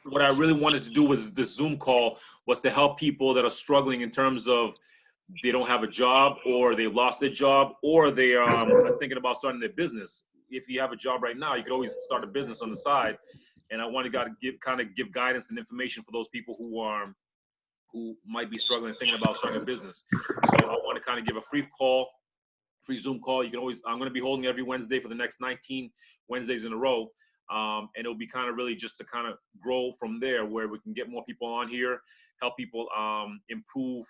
what I really wanted to do was this Zoom call was to help people that are struggling in terms of they don't have a job, or they lost their job, or they are thinking about starting their business. If you have a job right now, you could always start a business on the side. And I wanted to give guidance and information for those people who might be struggling, thinking about starting a business. So I want to kind of give a free Zoom call. You can always, I'm going to be holding every Wednesday for the next 19 Wednesdays in a row. And it'll be kind of really just to kind of grow from there, where we can get more people on here, help people improve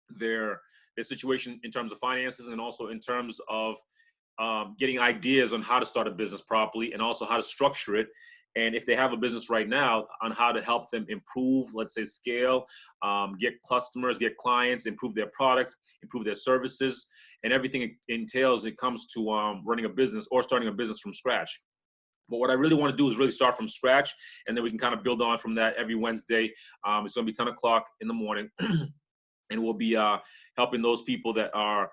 their situation in terms of finances, and also in terms of getting ideas on how to start a business properly, and also how to structure it. And if they have a business right now, on how to help them improve, let's say scale, get customers, get clients, improve their product, improve their services, and everything it entails. It comes to running a business or starting a business from scratch. But what I really want to do is really start from scratch, and then we can kind of build on from that every Wednesday. It's going to be 10 o'clock in the morning. And we'll be helping those people that are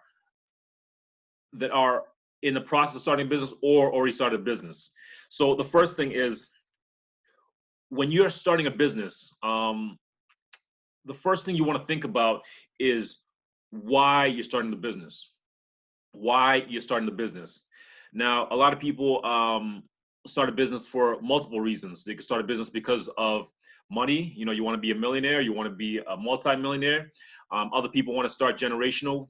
in the process of starting a business or already started a business. So the first thing is, when you're starting a business, the first thing you want to think about is why you're starting the business. Why you're starting the business. Now, a lot of people start a business for multiple reasons. They can start a business because of money. You know, you want to be a millionaire, you want to be a multi-millionaire. Other people want to start generational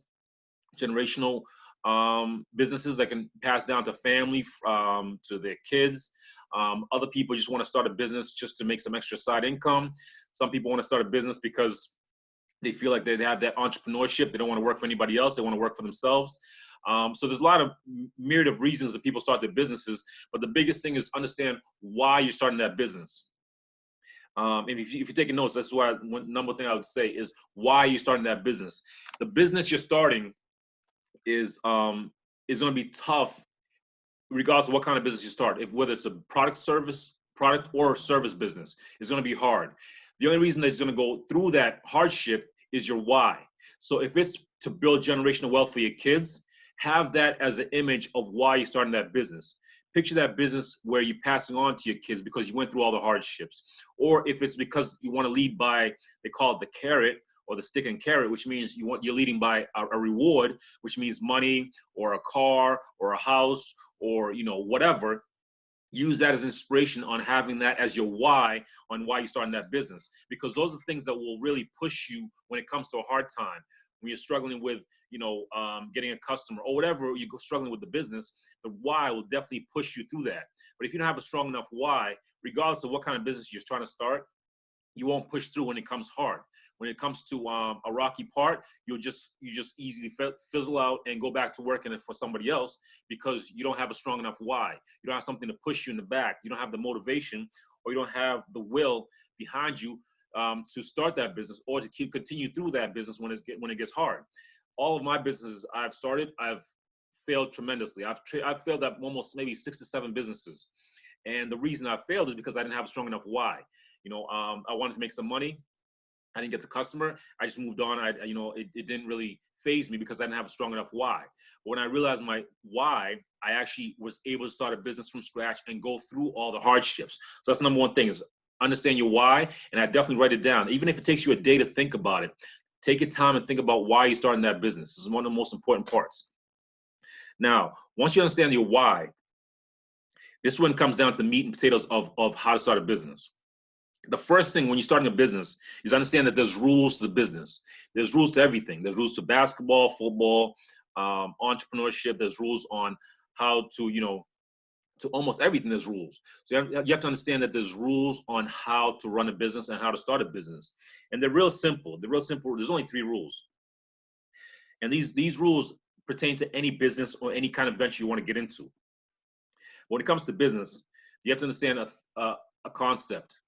businesses that can pass down to family, to their kids. Other people just want to start a business just to make some extra side income. Some people want to start a business because they feel like they have that entrepreneurship. They don't want to work for anybody else. They want to work for themselves. So there's a lot of myriad of reasons that people start their businesses, but the biggest thing is understand why you're starting that business. And if you're taking notes, that's why one number thing I would say is why you're starting that business. The business you're starting is going to be tough, regardless of what kind of business you start. Whether it's a product or service business, it's going to be hard. The only reason that it's going to go through that hardship is your why. So if it's to build generational wealth for your kids, have that as an image of why you're starting that business. Picture that business where you're passing on to your kids because you went through all the hardships. Or if it's because you want to lead by, they call it the carrot or the stick and carrot, which means you're leading by a reward, which means money or a car or a house or, you know, whatever. Use that as inspiration on having that as your why on why you're starting that business, because those are things that will really push you when it comes to a hard time. When you're struggling with, you know, getting a customer or whatever you're struggling with the business, the why will definitely push you through that. But if you don't have a strong enough why, regardless of what kind of business you're trying to start, you won't push through when it comes hard. When it comes to a rocky part, you just easily fizzle out and go back to working for somebody else because you don't have a strong enough why. You don't have something to push you in the back. You don't have the motivation, or you don't have the will behind you to start that business or to continue through that business when it gets hard. All of my businesses I've started, I've failed tremendously. I've failed at almost maybe 6 to 7 businesses, and the reason I failed is because I didn't have a strong enough why. You know, I wanted to make some money. I didn't get the customer. I just moved on. It didn't really faze me because I didn't have a strong enough why. But when I realized my why, I actually was able to start a business from scratch and go through all the hardships. So that's the number one thing, is understand your why. And I definitely write it down. Even if it takes you a day to think about it, take your time and think about why you're starting that business. This is one of the most important parts. Now, once you understand your why, this one comes down to the meat and potatoes of how to start a business. The first thing when you're starting a business is understand that there's rules to the business. There's rules to everything. There's rules to basketball, football, entrepreneurship. There's rules on how to, you know, to almost everything. There's rules. So you have to understand that there's rules on how to run a business and how to start a business. And they're real simple. There's only 3 rules. And these rules pertain to any business or any kind of venture you want to get into. When it comes to business, you have to understand a concept.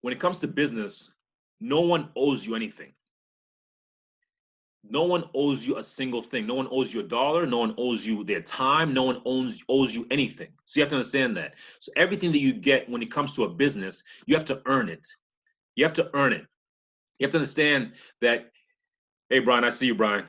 When it comes to business, no one owes you anything. No one owes you a single thing. No one owes you $1. No one owes you their time. No one owes you anything. So you have to understand that. So everything that you get when it comes to a business, you have to earn it. You have to earn it. You have to understand that, hey, Brian, I see you, Brian.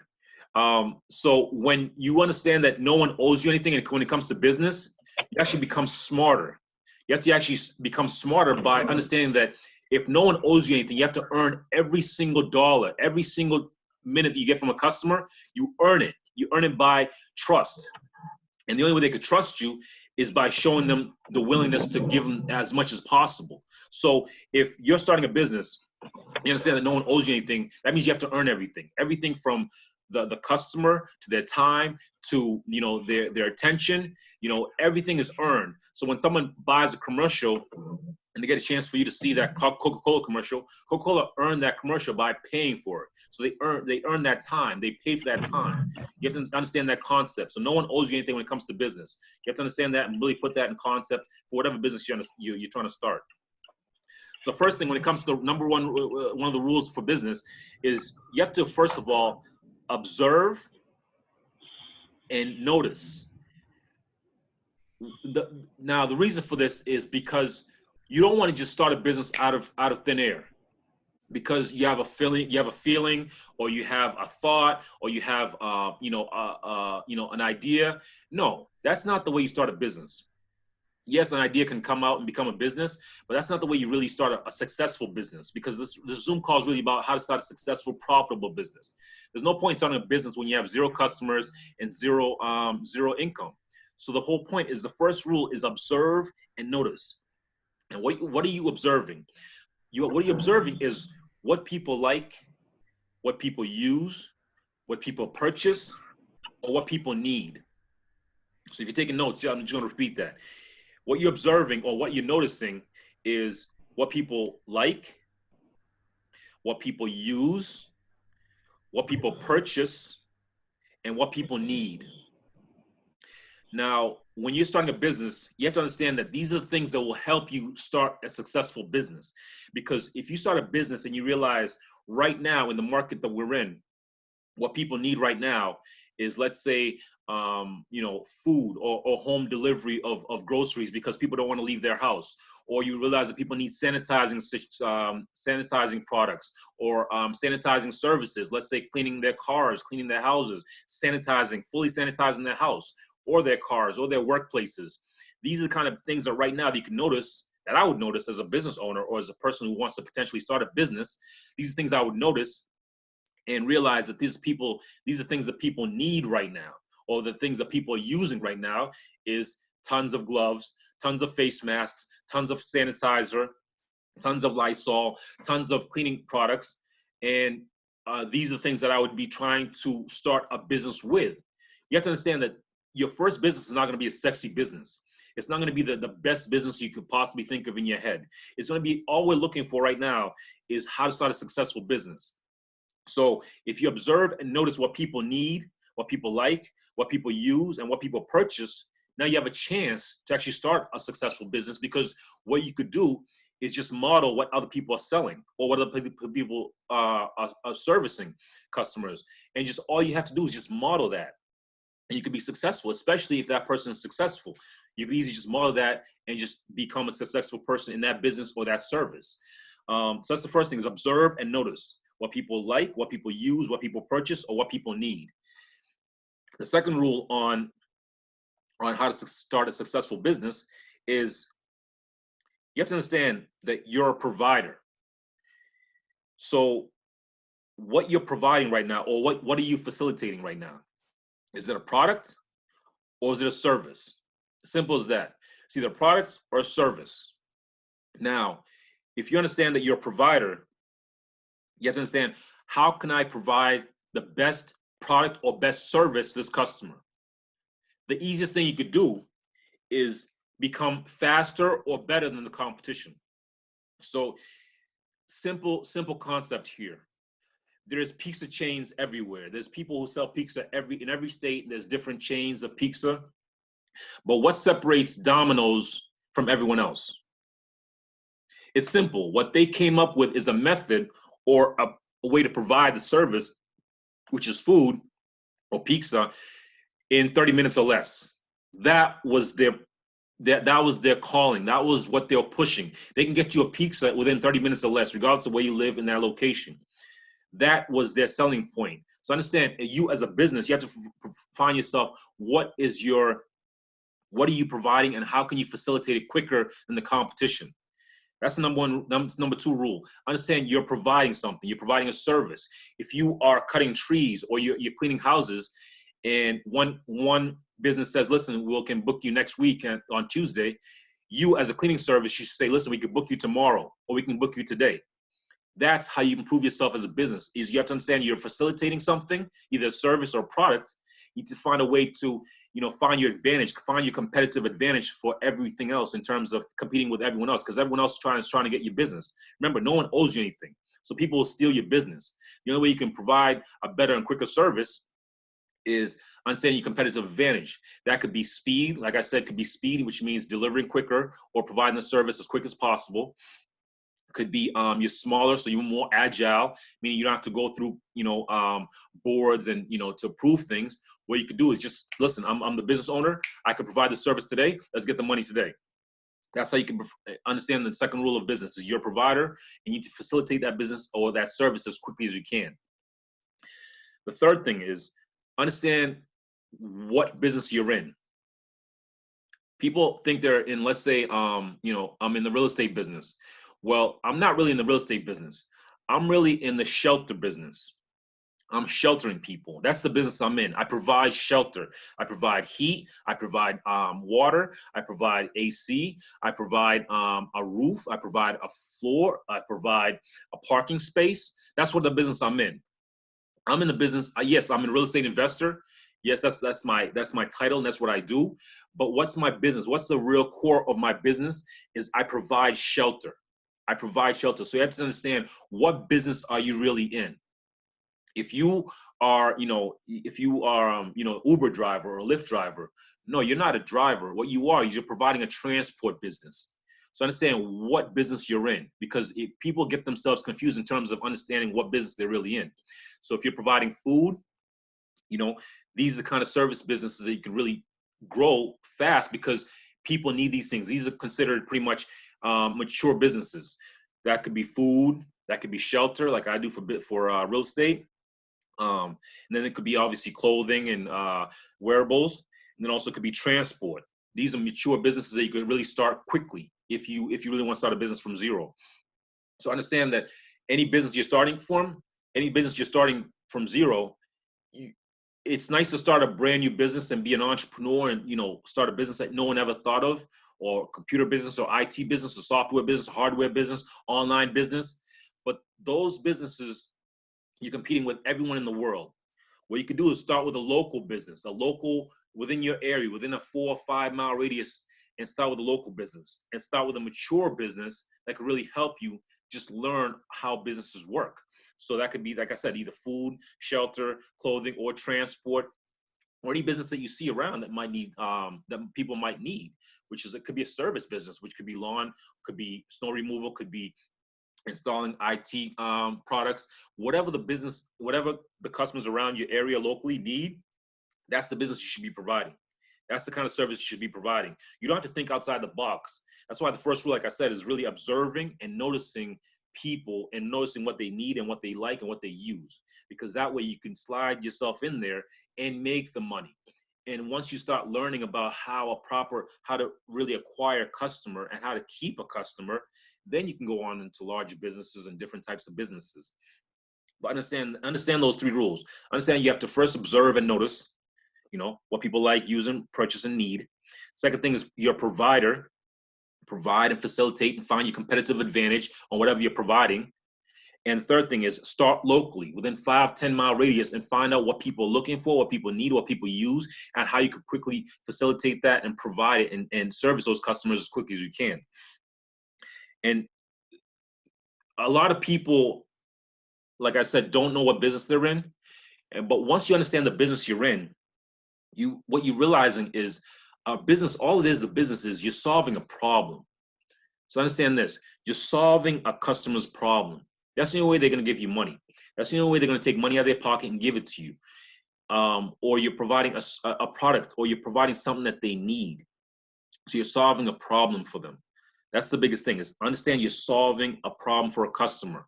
So when you understand that no one owes you anything, and when it comes to business, you actually become smarter. You have to actually become smarter by understanding that if no one owes you anything, you have to earn every single dollar, every single minute that you get from a customer, you earn it. You earn it by trust. And the only way they could trust you is by showing them the willingness to give them as much as possible. So if you're starting a business, you understand that no one owes you anything. That means you have to earn everything. Everything from the customer to their time to their attention. Everything is earned. So when someone buys a commercial and they get a chance for you to see that Coca-Cola commercial, Coca-Cola earned that commercial by paying for it. So they earn that time. They pay for that time. You have to understand that concept. So no one owes you anything when it comes to business. You have to understand that and really put that in concept for whatever business you're trying to start. So first thing, when it comes to number one of the rules for business is you have to, first of all, observe and notice. Now, the reason for this is because you don't want to just start a business out of thin air because you have a feeling, or you have a thought, or you have an idea. No, that's not the way you start a business. Yes, an idea can come out and become a business, but that's not the way you really start a successful business, because this Zoom call is really about how to start a successful, profitable business. There's no point in starting a business when you have 0 customers and zero income. So the whole point is, the first rule is observe and notice. And what are you observing? What you're observing is what people like, what people use, what people purchase, or what people need. So if you're taking notes, I'm just going to repeat that. What you're observing or what you're noticing is what people like, what people use, what people purchase, and what people need. Now, when you're starting a business, you have to understand that these are the things that will help you start a successful business. Because if you start a business and you realize right now in the market that we're in, what people need right now is, let's say, food or home delivery of groceries, because people don't want to leave their house. Or you realize that people need sanitizing products, or sanitizing services. Let's say cleaning their cars, cleaning their houses, fully sanitizing their house or their cars or their workplaces. These are the kind of things that right now that you can notice, that I would notice as a business owner or as a person who wants to potentially start a business. These are things I would notice and realize that these are things that people need right now, or the things that people are using right now is tons of gloves, tons of face masks, tons of sanitizer, tons of Lysol, tons of cleaning products. And these are things that I would be trying to start a business with. You have to understand that your first business is not going to be a sexy business. It's not going to be the best business you could possibly think of in your head. It's going to be, all we're looking for right now is how to start a successful business. So if you observe and notice what people need, what people like, what people use, and what people purchase, now you have a chance to actually start a successful business, because what you could do is just model what other people are selling, or what other people are servicing customers. And just all you have to do is just model that. And you could be successful, especially if that person is successful. You can easily just model that and just become a successful person in that business or that service. So that's the first thing, is observe and notice what people like, what people use, what people purchase, or what people need. The second rule on how to start a successful business is you have to understand that you're a provider. So what you're providing right now, or what are you facilitating right now? Is it a product or is it a service? Simple as that. It's either a product or a service. Now, if you understand that you're a provider, you have to understand, how can I provide the best product or best service to this customer? The easiest thing you could do is become faster or better than the competition. So simple concept here. There's pizza chains everywhere. There's people who sell pizza in every state. There's different chains of pizza. But what separates Domino's from everyone else? It's simple. What they came up with is a method, or a way to provide the service, which is food or pizza, in 30 minutes or less. That was their calling. That was what they were pushing. They can get you a pizza within 30 minutes or less, regardless of where you live in that location. That was their selling point. So understand, you as a business, you have to find yourself, what is your What are you providing, and how can you facilitate it quicker than the competition? That's the number two rule. Understand you're providing something. You're providing a service. If you are cutting trees or you're cleaning houses, and one business says, listen, we can book you next week on Tuesday, you as a cleaning service should say, listen, we can book you tomorrow, or we can book you today. That's how you improve yourself as a business. Is you have to understand you're facilitating something, either a service or a product. You need to find a way to, find your advantage, find your competitive advantage for everything else in terms of competing with everyone else, because everyone else is trying to get your business. Remember, no one owes you anything, so people will steal your business. The only way you can provide a better and quicker service is understanding your competitive advantage. That could be speed, like I said, could be speed, which means delivering quicker or providing the service as quick as possible. Could be you're smaller, so you're more agile, meaning you don't have to go through boards and to approve things. What you could do is just listen. I'm the business owner. I could provide the service today. Let's get the money today. That's how you can understand the second rule of business: is you're a provider, and you need to facilitate that business or that service as quickly as you can. The third thing is understand what business you're in. People think they're in, let's say, I'm in the real estate business. Well, I'm not really in the real estate business. I'm really in the shelter business. I'm sheltering people. That's the business I'm in. I provide shelter. I provide heat. I provide water. I provide AC. I provide a roof. I provide a floor. I provide a parking space. That's what the business I'm in. I'm in the business. Yes, I'm a real estate investor. Yes, that's my title, and that's what I do. But what's my business? What's the real core of my business? Is I provide shelter. I provide shelter. So you have to understand, what business are you really in? If you are, Uber driver or Lyft driver, no, you're not a driver. What you are is you're providing a transport business. So understand what business you're in, because people get themselves confused in terms of understanding what business they're really in. So if you're providing food, these are the kind of service businesses that you can really grow fast, because people need these things. These are considered pretty much mature businesses. That could be food, that could be shelter, like I do for real estate. And then it could be obviously clothing and wearables. And then also could be transport. These are mature businesses that you could really start quickly if you really want to start a business from zero. So understand that any business you're starting from zero, it's nice to start a brand new business and be an entrepreneur and start a business that no one ever thought of, or computer business or IT business or software business, hardware business, online business. But those businesses, you're competing with everyone in the world. What you could do is start with a local business, a local within your area, within a 4 or 5 mile radius, and start with a local business and start with a mature business that could really help you just learn how businesses work. So that could be, like I said, either food, shelter, clothing, or transport, or any business that you see around that might need, that people might need, it could be a service business, which could be lawn, could be snow removal, could be installing IT products, whatever the customers around your area locally need, that's the business you should be providing. That's the kind of service you should be providing. You don't have to think outside the box. That's why the first rule, like I said, is really observing and noticing people and noticing what they need and what they like and what they use, because that way you can slide yourself in there and make the money. And once you start learning about how to really acquire a customer and how to keep a customer, then you can go on into larger businesses and different types of businesses. But understand those 3 rules. Understand you have to first observe and notice, what people like, use, and purchase and need. Second thing is you're a provider. Provide and facilitate and find your competitive advantage on whatever you're providing. And the third thing is start locally within 5-10 mile radius and find out what people are looking for, what people need, what people use, and how you could quickly facilitate that and provide it and service those customers as quickly as you can. And a lot of people, like I said, don't know what business they're in. But once you understand the business you're in, what you're realizing is a business, all it is, a business is you're solving a problem. So understand this, you're solving a customer's problem. That's the only way they're going to give you money. That's the only way they're going to take money out of their pocket and give it to you. Or you're providing a product, or you're providing something that they need. So you're solving a problem for them. That's the biggest thing, is understand you're solving a problem for a customer.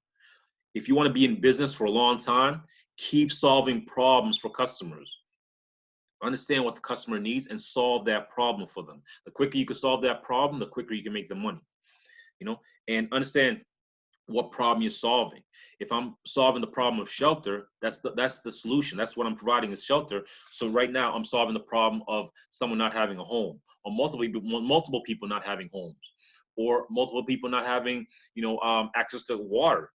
If you want to be in business for a long time, keep solving problems for customers. Understand what the customer needs and solve that problem for them. The quicker you can solve that problem, the quicker you can make the money, and understand what problem you're solving. If I'm solving the problem of shelter, that's the solution. That's what I'm providing is shelter. So right now I'm solving the problem of someone not having a home, or multiple people not having homes, or multiple people not having, access to water.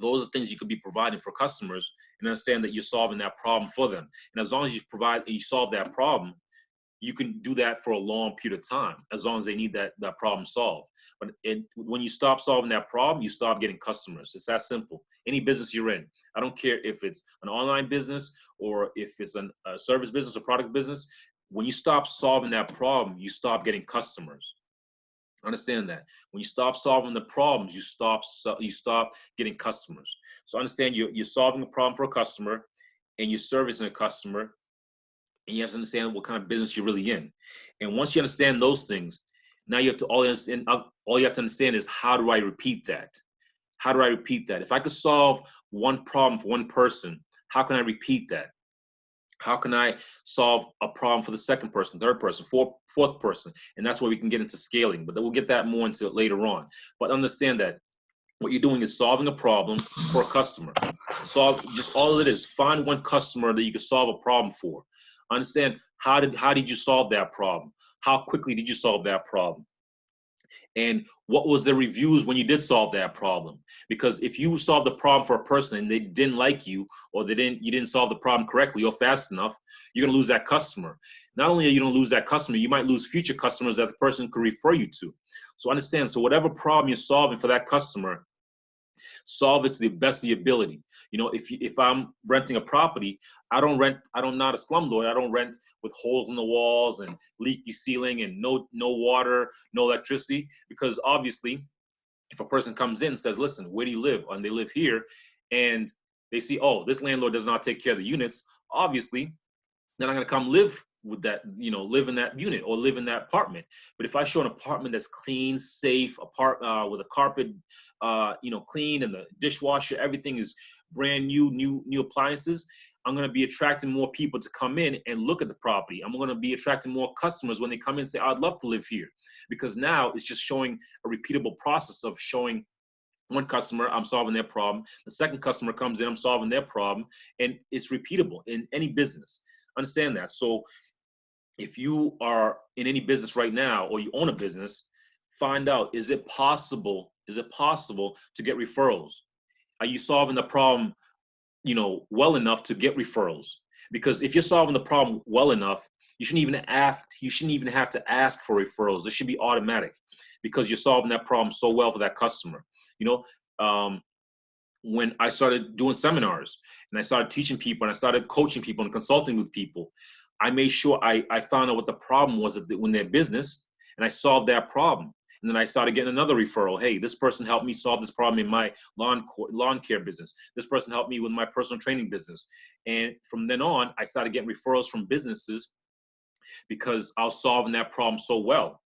Those are things you could be providing for customers, and understand that you're solving that problem for them. And as long as you provide and you solve that problem, you can do that for a long period of time, as long as they need that problem solved. But when you stop solving that problem, you stop getting customers. It's that simple. Any business you're in, I don't care if it's an online business or if it's a service business or product business, when you stop solving that problem, you stop getting customers. Understand that. When you stop solving the problems, you stop getting customers. So understand you're solving a problem for a customer, and you're servicing a customer, and you have to understand what kind of business you're really in. And once you understand those things, now you have to all you have to understand is, how do I repeat that? How do I repeat that? If I could solve one problem for one person, how can I repeat that? How can I solve a problem for the second person, third person, fourth person? And that's where we can get into scaling, but we'll get that more into later on. But understand that what you're doing is solving a problem for a customer. Just all it is, find one customer that you can solve a problem for. Understand how did you solve that problem? How quickly did you solve that problem? And what was the reviews when you did solve that problem? Because if you solve the problem for a person and they didn't like you, or you didn't solve the problem correctly or fast enough, you're gonna lose that customer. Not only are you gonna lose that customer, you might lose future customers that the person could refer you to. So understand, so whatever problem you're solving for that customer, solve it to the best of your ability. If I'm renting a property, I'm not a slumlord. I don't rent with holes in the walls and leaky ceiling and no water, no electricity. Because obviously, if a person comes in and says, listen, where do you live? And they live here, and they see, oh, this landlord does not take care of the units, obviously, they're not going to come live with that, live in that unit or live in that apartment. But if I show an apartment that's clean, safe, with a carpet, clean, and the dishwasher, everything is brand new appliances, I'm going to be attracting more people to come in and look at the property. I'm going to be attracting more customers when they come in and say, I'd love to live here. Because now it's just showing a repeatable process of showing one customer, I'm solving their problem. The second customer comes in, I'm solving their problem. And it's repeatable in any business. Understand that. So if you are in any business right now, or you own a business, find out, is it possible to get referrals? Are you solving the problem, well enough to get referrals? Because if you're solving the problem well enough, you shouldn't even have to ask for referrals. This should be automatic, because you're solving that problem so well for that customer. When I started doing seminars and I started teaching people and I started coaching people and consulting with people, I made sure I found out what the problem was in their business, and I solved that problem. And then I started getting another referral. Hey, this person helped me solve this problem in my lawn care business. This person helped me with my personal training business. And from then on, I started getting referrals from businesses, because I was solving that problem so well.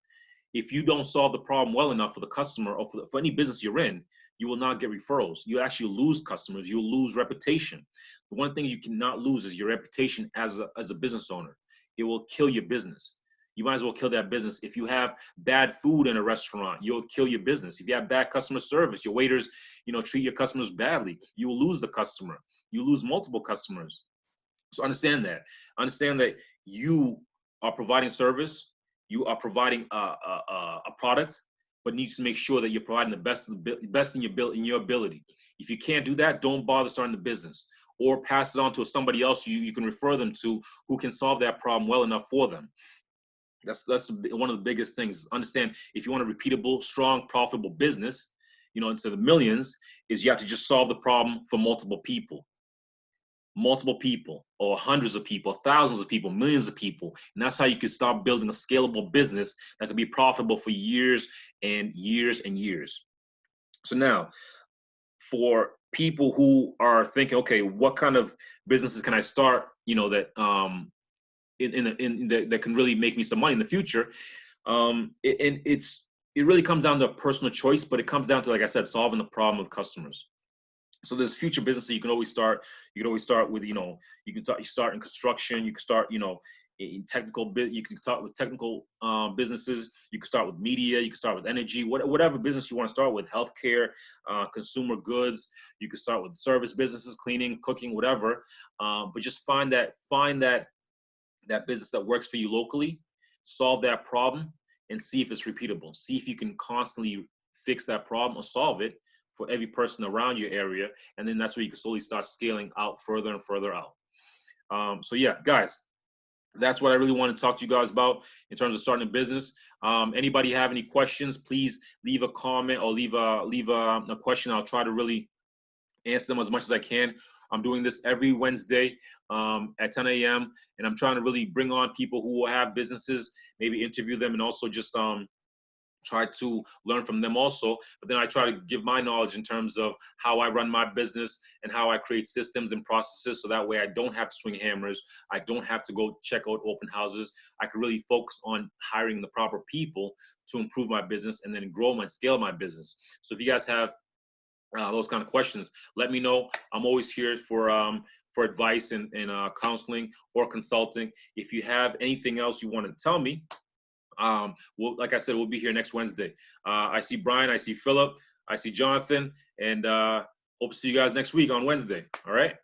If you don't solve the problem well enough for the customer, or for any business you're in, you will not get referrals. You actually lose customers. You'll lose reputation. The one thing you cannot lose is your reputation as a business owner. It will kill your business. You might as well kill that business. If you have bad food in a restaurant, you'll kill your business. If you have bad customer service, your waiters, treat your customers badly, you will lose the customer. You lose multiple customers. So understand that. Understand that you are providing service. You are providing a product, but needs to make sure that you're providing the best in your ability. If you can't do that, don't bother starting the business, or pass it on to somebody else you can refer them to, who can solve that problem well enough for them. That's one of the biggest things. Understand, if you want a repeatable, strong, profitable business, into the millions, is you have to just solve the problem for multiple people, or hundreds of people, thousands of people, millions of people. And that's how you can start building a scalable business that can be profitable for years and years and years. So now, for people who are thinking, okay, what kind of businesses can I start, that that can really make me some money in the future? It really comes down to a personal choice, but it comes down to, like I said, solving the problem of customers. So there's future businesses you can always start. You can always start with, you can start in construction. You can start, in technical bit. You can start with technical businesses. You can start with media. You can start with energy. Whatever business you want to start with, healthcare, consumer goods. You can start with service businesses, cleaning, cooking, whatever. But just find that business that works for you locally, solve that problem, and see if it's repeatable. See if you can constantly fix that problem or solve it for every person around your area. And then that's where you can slowly start scaling out further and further out. So yeah, guys, that's what I really want to talk to you guys about in terms of starting a business. Anybody have any questions, please leave a comment or leave a question. I'll try to really answer them as much as I can. I'm doing this every Wednesday at 10 a.m. and I'm trying to really bring on people who have businesses, maybe interview them, and also just try to learn from them also. But then I try to give my knowledge in terms of how I run my business and how I create systems and processes, so that way I don't have to swing hammers. I don't have to go check out open houses. I can really focus on hiring the proper people to improve my business and then grow and scale my business. So if you guys have those kind of questions, let me know. I'm always here for advice and counseling or consulting. If you have anything else you want to tell me, like I said, we'll be here next Wednesday. I see Brian, I see Philip, I see Jonathan, and hope to see you guys next week on Wednesday. All right.